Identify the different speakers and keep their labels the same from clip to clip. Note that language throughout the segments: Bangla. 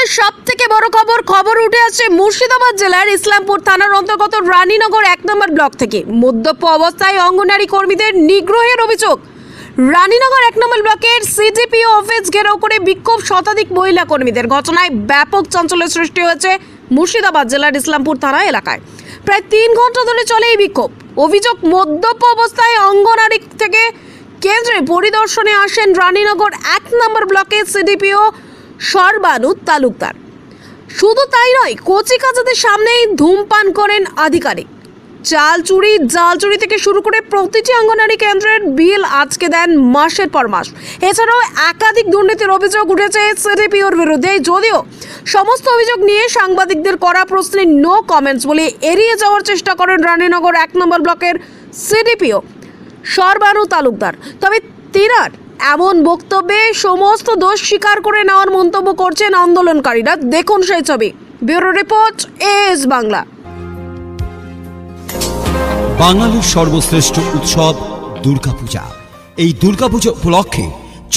Speaker 1: মুহূর্তের সবথেকে বড় খবর উঠে আসছে মুর্শিদাবাদ জেলার ইসলামপুর থানার অন্তর্গত রানীনগর 1 নম্বর ব্লক থেকে। মদ্যপ অবস্থায় অঙ্গনারী কর্মীদের নিগ্রহের অভিযোগ। রানীনগর 1 নম্বর ব্লকের সিডিপিও অফিস ঘেরাও করে বিক্ষোভ শতাধিক মহিলা কর্মীদের। ঘটনায় ব্যাপক চাঞ্চল্যের সৃষ্টি হয়েছে মুর্শিদাবাদ জেলার ইসলামপুর থানা এলাকায়। প্রায় 3 ঘন্টা ধরে চলে এই বিক্ষোভ। অভিযোগ, মদ্যপ অবস্থায় অঙ্গনারী থেকে কেন্দ্রে পরিদর্শনে আসেন রানীনগর 1 নম্বর ব্লকের সিডিপিও সর্বানু তালুকদার। শুধু তাই নয়, কচি কাচাদের সামনেই ধূমপান করেন আধিকারিক। চাল চুরি, জাল চুরি থেকে শুরু করে প্রতিটি অঙ্গনারী কেন্দ্রের বিল আজকে দেন মাসের পর মাস। এছাড়াও একাধিক দুর্নীতির অভিযোগ উঠেছে সিডিপিওর বিরুদ্ধে। যদিও সমস্ত অভিযোগ নিয়ে সাংবাদিকদের করা প্রশ্নে নো কমেন্টস বলে এড়িয়ে যাওয়ার চেষ্টা করেন রানীনগর 1 নম্বর ব্লকের সিডিপিও সর্বানু তালুকদার। তবে তিনার এমন বক্তব্যে সমস্ত দোষ স্বীকার করে নেওয়ার মন্তব্য করছেন আন্দোলনকারীরা। দেখুন সেই ছবি। Bureau report, S Bangla.
Speaker 2: বাঙালির সর্বশ্রেষ্ঠ উৎসব দুর্গাপূজা। এই দুর্গাপূজা উপলক্ষে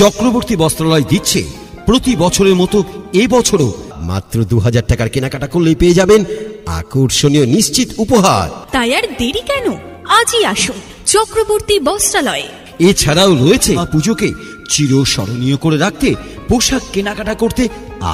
Speaker 2: চক্রবর্তী বস্ত্রালয় দিচ্ছে প্রতি বছরের মতো এবছরও মাত্র 2000 টাকার কেনাকাটা করলেই পেয়ে যাবেন আকর্ষণীয় নিশ্চিত উপহার।
Speaker 3: তাই আর দেরি কেন, আজই আসুন চক্রবর্তী বস্ত্রালয়ে।
Speaker 2: এছাড়াও রয়েছে পুজোকে চিরস্মরণীয় করে রাখতে পোশাক কেনাকাটা করতে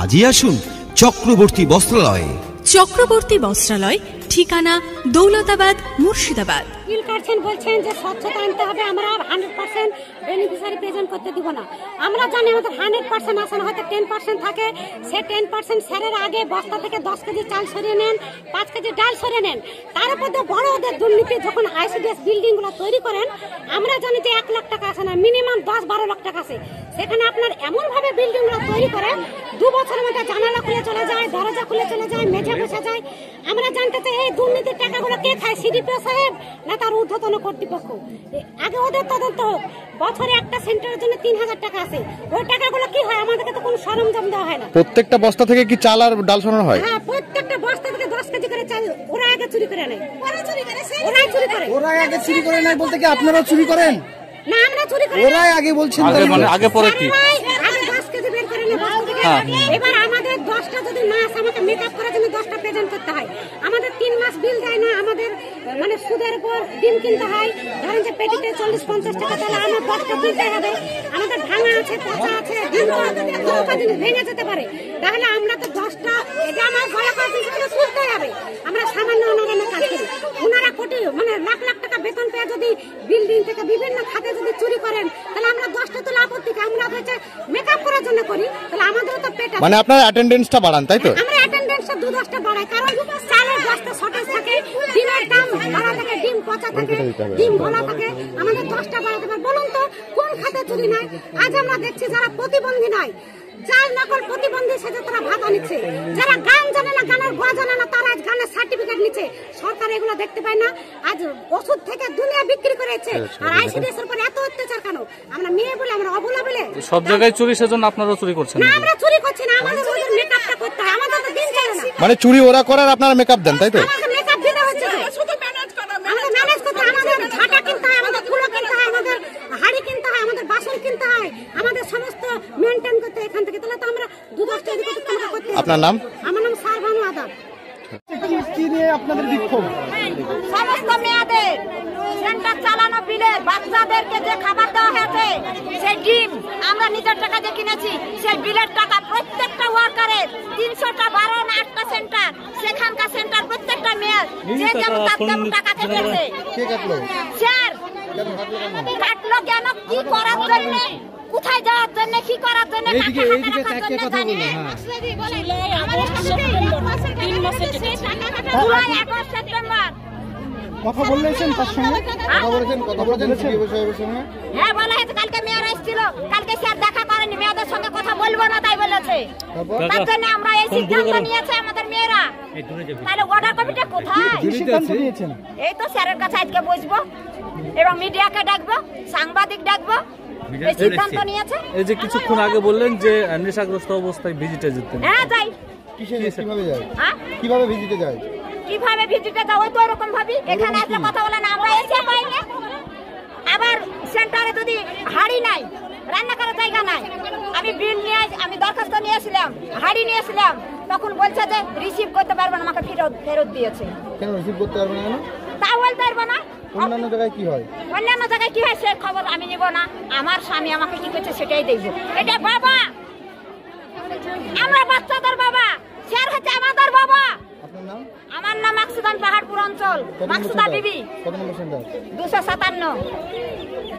Speaker 2: আজই আসুন চক্রবর্তী বস্ত্রালয়ে।
Speaker 3: চক্রবর্তী বস্ত্রালয়, ঠিকানা দৌলতাবাদ, মুর্শিদাবাদ।
Speaker 4: বিল কাটছেন, বলছেন যে স্বচ্ছতা আনতে হবে, আমরা 100% বেনিফিশিয়ারি প্রেজেন্ট করতে দিব না। আমরা জানি আমাদের 100% আসে না, হয়তো 10% থাকে। সে 10% স্যারের আগে বস্তা থেকে 10 কেজি চাল সরিয়ে নেন, 5 কেজি ডাল সরিয়ে নেন। তার উপর বড় ওদের দুর্নীতি। যখন আইসিডিএস বিল্ডিং গুলো তৈরি করেন, আমরা জানি যে 1 লাখ টাকা আসে না, মিনিমাম 10-12 লাখ টাকা আসে। সেখানে আপনার এমন ভাবে বিল্ডিং গুলো তৈরি করেন, 2 বছরের মধ্যে জানালা খুলে চলে যায়, দরজা খুলে চলে যায়, মেঝে বসে যায়। আমরা জানতে চাই এই দুর্নীতির টাকাগুলো কে খায়, সিডিপিও সাহেব না তার ঊর্ধ্বতন কর্তৃপক্ষ? আগে ওদের তদন্ত হোক। বছরে একটা সেন্টারের জন্য 3000 টাকা আছে, ওই টাকাগুলো কি হয়? আমাদেরকে তো কোনো সরঞ্জাম দেওয়া হয় না।
Speaker 5: প্রত্যেকটা বস্তা থেকে কি চাল আর ডাল সরানো হয়?
Speaker 4: হ্যাঁ, প্রত্যেকটা বস্তা থেকে 10 কেজি করে চাল ওরা আগে চুরি করে নেয়। ওরাই চুরি করে
Speaker 5: নেয় বলতে কি আপনারাও চুরি করেন?
Speaker 4: না, আমরা চুরি করি।
Speaker 5: ওরাই আগে বলছেন,
Speaker 6: আগে পরে কি?
Speaker 4: আগে 10 কেজি বের করে নেয় বস্তা থেকে। এবার আমাদের 10টা যদি মাস আমাকে মেকআপ করার জন্য 10টা প্রেজেন্ট করতে হয়। আমাদের 3 মাস বিল দেয় না। আমাদের মানে সুদের উপর ডিম কিনতে হয়। ধরেন যে পেটিতে 40-50 টাকা, তাহলে আমার 10টা কিনতে হবে। আমাদের ভাঙা আছে, পচা আছে, ডিম জিনিস ভেঙে যেতে পারে। তাহলে আমরা তো 10টা, এটা আমার গলা কাজ হিসেবে তুলতে হবে। আমরা সামান্য অনুদানে কাজ করি। ওনারা কোটি মানে লাখ লাখ টাকা বেতন পেয়ে যদি বিল্ডিং থেকে বিভিন্ন খাতে যদি চুরি করেন, তাহলে আমরা 10টা তুলে আপত্তি। আমরা হচ্ছে মেকআপ করার জন্য করি, তাহলে আমাদেরও তো পেট আছে।
Speaker 5: মানে আপনারা অ্যাটেন্ডেন্সটা বাড়ান, তাই তো?
Speaker 4: আমরা অ্যাটেন্ডেন্সটা 2-10টা বাড়াই, কারণ চালের বস্তা শর্টেজ থাকে, ডিমের দাম বাড়া থাকে, ডিম পচা থাকে, ডিম ভোলা থাকে। আমাদের 10টা বাড়াতে পারে। বলুন তো কোন খাতে চুরি নাই? আজ আমরা দেখছি যারা প্রতিবন্ধী নাই, চাল নকল প্রতিবন্ধী সেজে তারা ভাতা নিচ্ছে। যারা গান জানে না, গানের গোয়া জানে না, তারা আজ গানের সার্টিফিকেট নিচ্ছে। সরকার এগুলো দেখতে পায় না। আজ ওষুধ থেকে দুনিয়া বিক্রি করেছে। আর আইসিডিএস এর উপর এত অত্যাচার কেন? আমরা মেয়ে বলে, আমরা অবলা বলে
Speaker 6: সব জায়গায় চুরি, সেজন্য আপনারাও চুরি করছেন
Speaker 4: না? আমরা চুরি করছি না, আমাদের ওদের মেকআপটা করতে হয়। আমাদের তো দিন চলে না।
Speaker 5: মানে চুরি ওরা করার আপনারা মেকআপ দেন, তাই তো?
Speaker 4: আমাদের মেকআপ দিতে হচ্ছে, শুধু ম্যানেজ করা, আমাদের ম্যানেজ করতে। আমাদের ঝাঁটা কিনতে হয়, আমাদের ফুলো কিনতে হয়, আমাদের হাড়ি কিনতে হয়, আমাদের বাসন কিনতে হয়, আমাদের সমস্ত মেইনটেইন করতে এখান থেকে। তাহলে তো আমরা 2-10টা এদিকে করতে।
Speaker 5: আপনার নাম?
Speaker 4: আমার নাম সর্বানু আদাব।
Speaker 5: কি নিয়ে আপনাদের বিক্ষোভ?
Speaker 4: সমস্ত মেয়েদের সেন্টার চালানো বিলের বাচ্চাদেরকে যে খাবার দেওয়া হয়েছে, সেই ডিম আমরা নিজের টাকা দিয়ে কিনেছি। সেই বিলের টাকা প্রত্যেকটা ওয়ার্কারের 300টা 8টা সেন্টার, সেখানকার সেন্টার প্রত্যেকটা মেয়ের যে যেমন তার তেমন টাকা থেকেছে।
Speaker 5: কে কাটলো?
Speaker 4: স্যার কাটলো কেন? কি করার জন্য? কোথায় যাওয়ার জন্য? কি করার জন্য?
Speaker 5: কথা বললেন তার সঙ্গে? কথা বলেছেন?
Speaker 4: হ্যাঁ, বলা হয়েছে। কালকে মেয়ের এসেছিল, কালকে স্যার দেখা করেনি, মেয়েদের সঙ্গে কথা বলবো না তাই বলেছে। তার জন্য আমরা এই সিদ্ধান্ত নিয়েছে আমাদের মেয়েরা। তাহলে অর্ডার কপিটা কোথায়? এই তো স্যারের কাছে আজকে বসবো এবং মিডিয়াকে ডাকবো, সাংবাদিক ডাকবো। এই সিদ্ধান্ত নিয়েছে।
Speaker 6: এই যে কিছুক্ষণ আগে বললেন যে নেশাগ্রস্ত অবস্থায় ভিজিটে যেতেন।
Speaker 4: হ্যাঁ, যাই।
Speaker 5: কিভাবে যায়? কিভাবে ভিজিটে যায়?
Speaker 4: কিভাবে ভিজিটে যাও? ওই তো এরকম ভাবি। এখানে আসলে কথা বলে না, আমরা এসে পাইনি। আবার সেন্টারে যদি হাড়ি নাই,
Speaker 7: রান্না করার জায়গা নাই। আমি বিল নিয়ে আমি দরখাস্ত নিয়েছিলাম, হাড়ি নিয়েছিলাম, তখন বলছে যে রিসিভ করতে পারবে না, আমাকে ফেরত দিয়েছে।
Speaker 5: কেন রিসিভ করতে পারবে না?
Speaker 7: তা বলতে পারবো না।
Speaker 5: অন্যান্য জায়গায় কি হয়?
Speaker 7: অন্যান্য জায়গায় কি হয় সে খবর আমি নিব না। আমার স্বামী আমাকে কি করছে সেটাই দেখবো। এটা বাবা, আমরা বাচ্চাদের বাবা, স্যার হচ্ছে আমাদের বাবা।
Speaker 5: আপনার নাম?
Speaker 7: আমার নাম মাকসুদান, পাহাড়পুর অঞ্চল, মাকসুদা বিবি,
Speaker 5: কত নম্বর সেন্টার?
Speaker 7: 257।